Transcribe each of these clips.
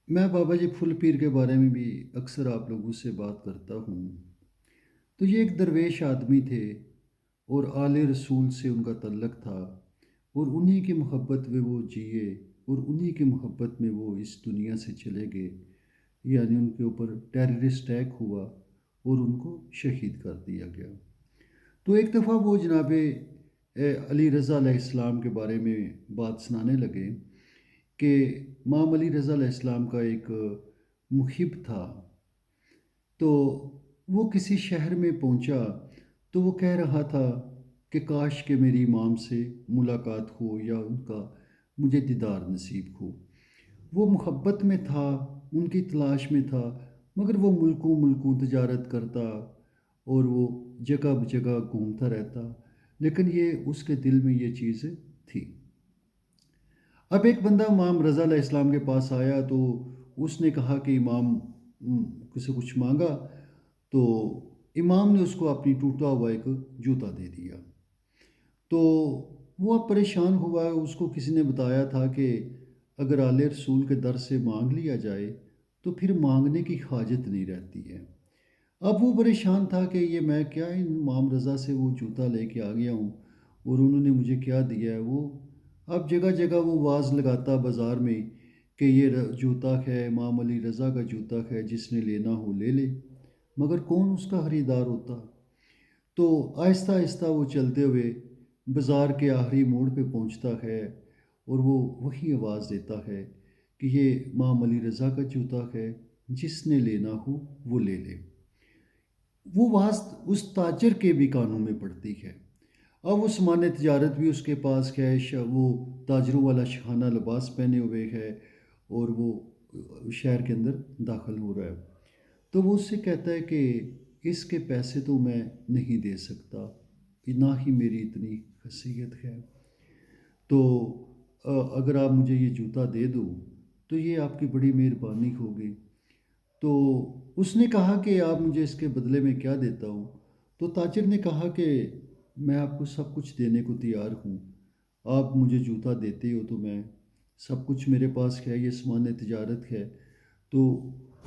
میں بابا جی پھل پیر کے بارے میں بھی اکثر آپ لوگوں سے بات کرتا ہوں۔ تو یہ ایک درویش آدمی تھے اور آل رسول سے ان کا تعلق تھا، اور انہی کی محبت میں وہ جیے اور انہی کی محبت میں وہ اس دنیا سے چلے گئے۔ یعنی ان کے اوپر ٹیررسٹ اٹیک ہوا اور ان کو شہید کر دیا گیا۔ تو ایک دفعہ وہ جناب علی رضا علیہ السلام کے بارے میں بات سنانے لگے کہ امام علی رضا علیہ السلام کا ایک محب تھا۔ تو وہ کسی شہر میں پہنچا تو وہ کہہ رہا تھا کہ کاش کہ میری امام سے ملاقات ہو یا ان کا مجھے دیدار نصیب ہو۔ وہ محبت میں تھا، ان کی تلاش میں تھا، مگر وہ ملکوں ملکوں تجارت کرتا اور وہ جگہ بجگہ گھومتا رہتا، لیکن یہ اس کے دل میں یہ چیز تھی۔ اب ایک بندہ امام رضا علیہ السلام کے پاس آیا تو اس نے کہا کہ امام کسی کچھ مانگا، تو امام نے اس کو اپنی ٹوٹا ہوا ایک جوتا دے دیا۔ تو وہ اب پریشان ہوا، اس کو کسی نے بتایا تھا کہ اگر آل رسول کے در سے مانگ لیا جائے تو پھر مانگنے کی حاجت نہیں رہتی ہے۔ اب وہ پریشان تھا کہ یہ میں کیا ان امام رضا سے وہ جوتا لے کے آ گیا ہوں اور انہوں نے مجھے کیا دیا ہے۔ وہ اب جگہ جگہ وہ واز لگاتا بازار میں کہ یہ جوتا ہے، امام علی رضا کا جوتا ہے، جس نے لینا ہو لے لے، مگر کون اس کا خریدار ہوتا۔ تو آہستہ آہستہ وہ چلتے ہوئے بازار کے آخری موڑ پہ پہنچتا ہے اور وہ وہی آواز دیتا ہے کہ یہ امام علی رضا کا جوتا ہے، جس نے لینا ہو وہ لے لے۔ وہ آواز اس تاجر کے بھی کانوں میں پڑتی ہے۔ اب وہ سامان تجارت بھی اس کے پاس ہے، وہ تاجروں والا شاہانہ لباس پہنے ہوئے ہے اور وہ شہر کے اندر داخل ہو رہا ہے۔ تو وہ اس سے کہتا ہے کہ اس کے پیسے تو میں نہیں دے سکتا، نہ ہی میری اتنی حیثیت ہے، تو اگر آپ مجھے یہ جوتا دے دو تو یہ آپ کی بڑی مہربانی ہوگی۔ تو اس نے کہا کہ آپ مجھے اس کے بدلے میں کیا دیتا ہوں؟ تو تاجر نے کہا کہ میں آپ کو سب کچھ دینے کو تیار ہوں، آپ مجھے جوتا دیتے ہو تو میں سب کچھ میرے پاس ہے، یہ سامان تجارت ہے۔ تو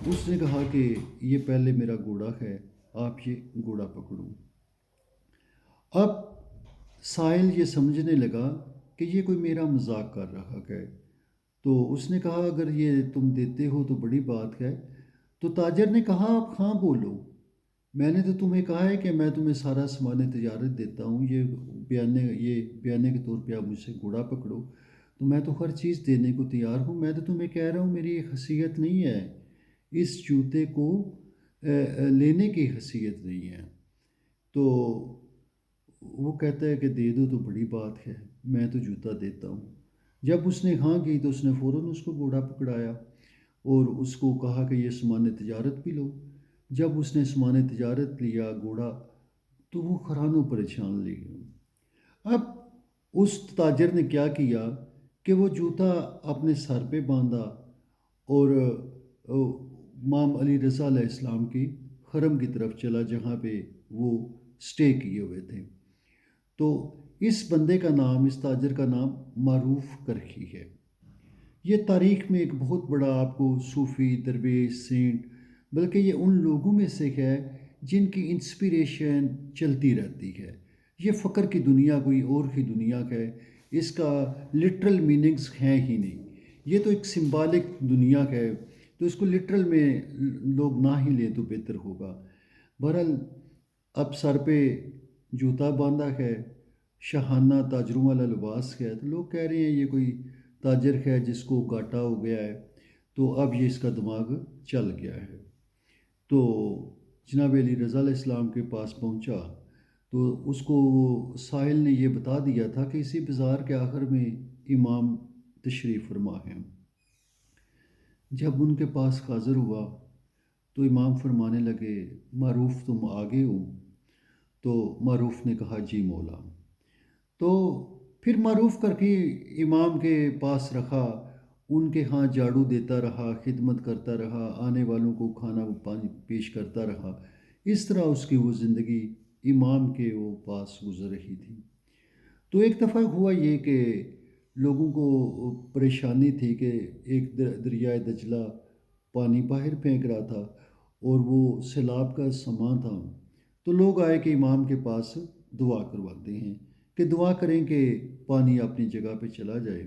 اس نے کہا کہ یہ پہلے میرا گھوڑا ہے، آپ یہ گھوڑا پکڑو۔ اب سائل یہ سمجھنے لگا کہ یہ کوئی میرا مذاق کر رہا ہے، تو اس نے کہا اگر یہ تم دیتے ہو تو بڑی بات ہے۔ تو تاجر نے کہا آپ ہاں بولو، میں نے تو تمہیں کہا ہے کہ میں تمہیں سارا سامان تجارت دیتا ہوں، یہ بیانے کے طور پہ آپ مجھ سے گھوڑا پکڑو، تو میں تو ہر چیز دینے کو تیار ہوں، میں تو تمہیں کہہ رہا ہوں میری یہ حیثیت نہیں ہے، اس جوتے کو لینے کی حیثیت نہیں ہے۔ تو وہ کہتا ہے کہ دے دو تو بڑی بات ہے، میں تو جوتا دیتا ہوں۔ جب اس نے ہاں کی تو اس نے فوراً اس کو گھوڑا پکڑایا اور اس کو کہا کہ یہ سامان تجارت بھی لو۔ جب اس نے سامان تجارت لیا گھوڑا، تو وہ خرانوں پریشان لے گیا۔ اب اس تاجر نے کیا کیا کہ وہ جوتا اپنے سر پہ باندھا اور امام علی رضا علیہ السلام کی حرم کی طرف چلا جہاں پہ وہ سٹے کیے ہوئے تھے۔ تو اس بندے کا نام، اس تاجر کا نام معروف کرخی ہے۔ یہ تاریخ میں ایک بہت بڑا آپ کو صوفی، درویش، سینٹ، بلکہ یہ ان لوگوں میں سے ہے جن کی انسپیریشن چلتی رہتی ہے۔ یہ فقر کی دنیا کوئی اور ہی دنیا ہے، اس کا لٹرل میننگز ہیں ہی نہیں، یہ تو ایک سمبالک دنیا ہے، تو اس کو لٹرل میں لوگ نہ ہی لیں تو بہتر ہوگا۔ بہرحال اب سر پہ جوتا باندھا ہے، شاہانہ تاجروں والا لباس ہے، تو لوگ کہہ رہے ہیں یہ کوئی تاجر ہے جس کو گھاٹا ہو گیا ہے، تو اب یہ اس کا دماغ چل گیا ہے۔ تو جناب علی رضا علیہ السلام کے پاس پہنچا تو اس کو ساحل نے یہ بتا دیا تھا کہ اسی بازار کے آخر میں امام تشریف فرما ہے۔ جب ان کے پاس حاضر ہوا تو امام فرمانے لگے معروف تم آگے ہو؟ تو معروف نے کہا جی مولا۔ تو پھر معروف کر کے امام کے پاس رکھا، ان کے ہاں جھاڑو دیتا رہا، خدمت کرتا رہا، آنے والوں کو کھانا پانی پیش کرتا رہا۔ اس طرح اس کی وہ زندگی امام کے وہ پاس گزر رہی تھی۔ تو ایک دفعہ ہوا یہ کہ لوگوں کو پریشانی تھی کہ ایک دریائے دجلہ پانی باہر پھینک رہا تھا اور وہ سیلاب کا سماں تھا، تو لوگ آئے کہ امام کے پاس دعا کرواتے ہیں کہ دعا کریں کہ پانی اپنی جگہ پہ چلا جائے۔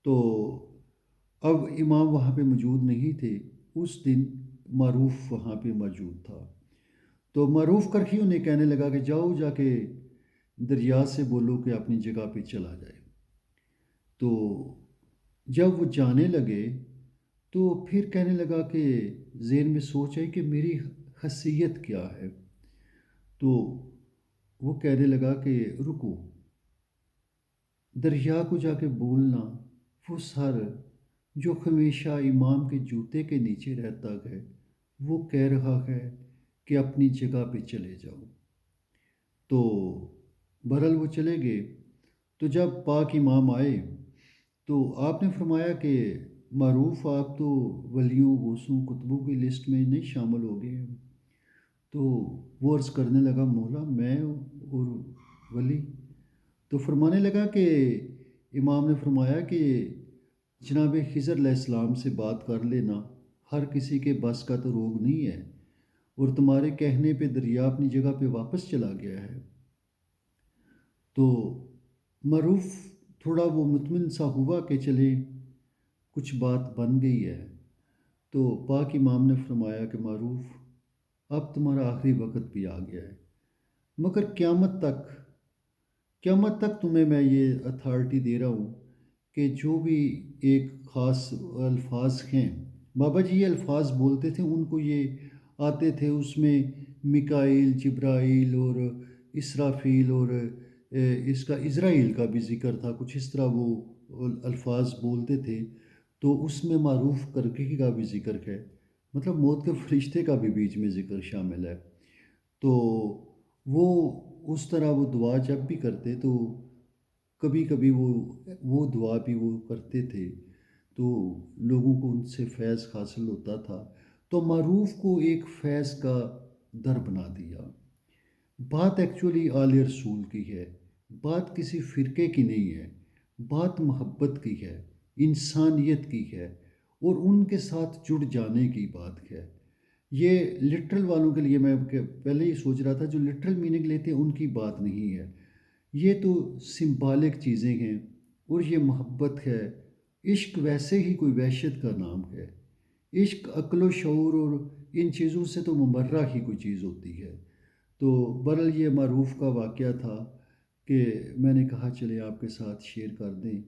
تو اب امام وہاں پہ موجود نہیں تھے، اس دن معروف وہاں پہ موجود تھا۔ تو معروف کرخی انہیں کہنے لگا کہ جاؤ جا کے دریا سے بولو کہ اپنی جگہ پہ چلا جائے۔ تو جب وہ جانے لگے تو پھر کہنے لگا کہ ذہن میں سوچ آئی کہ میری حیثیت کیا ہے۔ تو وہ کہنے لگا کہ رکو، دریا کو جا کے بولنا وہ سر جو ہمیشہ امام کے جوتے کے نیچے رہتا ہے، وہ کہہ رہا ہے کہ اپنی جگہ پہ چلے جاؤ۔ تو بہرحال وہ چلے گئے۔ تو جب پاک امام آئے تو آپ نے فرمایا کہ معروف آپ تو ولیوں غوثوں کتبوں کی لسٹ میں نہیں شامل ہو گئے ہیں۔ تو وہ عرض کرنے لگا مولا میں اور ولی؟ تو فرمانے لگا کہ امام نے فرمایا کہ جناب خضر علیہ السلام سے بات کر لینا، ہر کسی کے بس کا تو روگ نہیں ہے، اور تمہارے کہنے پہ دریا اپنی جگہ پہ واپس چلا گیا ہے۔ تو معروف تھوڑا وہ مطمئن سا ہوا کہ چلے کچھ بات بن گئی ہے۔ تو پاک امام نے فرمایا کہ معروف اب تمہارا آخری وقت بھی آ گیا ہے، مگر قیامت تک تمہیں میں یہ اتھارٹی دے رہا ہوں کہ جو بھی ایک خاص الفاظ ہیں، بابا جی یہ الفاظ بولتے تھے، ان کو یہ آتے تھے، اس میں میکائیل، جبرائیل اور اسرافیل اور اس کا اسرائیل کا بھی ذکر تھا، کچھ اس طرح وہ الفاظ بولتے تھے۔ تو اس میں معروف کرکی کا بھی ذکر ہے، مطلب موت کے فرشتے کا بھی بیچ میں ذکر شامل ہے۔ تو وہ اس طرح وہ دعا جب بھی کرتے تو کبھی کبھی وہ دعا بھی وہ کرتے تھے تو لوگوں کو ان سے فیض حاصل ہوتا تھا۔ تو معروف کو ایک فیض کا در بنا دیا۔ بات ایکچولی آل رسول کی ہے، بات کسی فرقے کی نہیں ہے، بات محبت کی ہے، انسانیت کی ہے، اور ان کے ساتھ جڑ جانے کی بات ہے۔ یہ لٹرل والوں کے لیے میں پہلے ہی سوچ رہا تھا، جو لٹرل میننگ لیتے ہیں ان کی بات نہیں ہے، یہ تو سمبالک چیزیں ہیں، اور یہ محبت ہے۔ عشق ویسے ہی کوئی وحشت کا نام ہے، عشق عقل و شعور اور ان چیزوں سے تو مبرہ ہی کوئی چیز ہوتی ہے۔ تو برل یہ معروف کا واقعہ تھا کہ میں نے کہا چلے آپ کے ساتھ شیئر کر دیں۔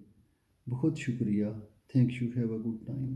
بہت شکریہ، thank you, have a good time.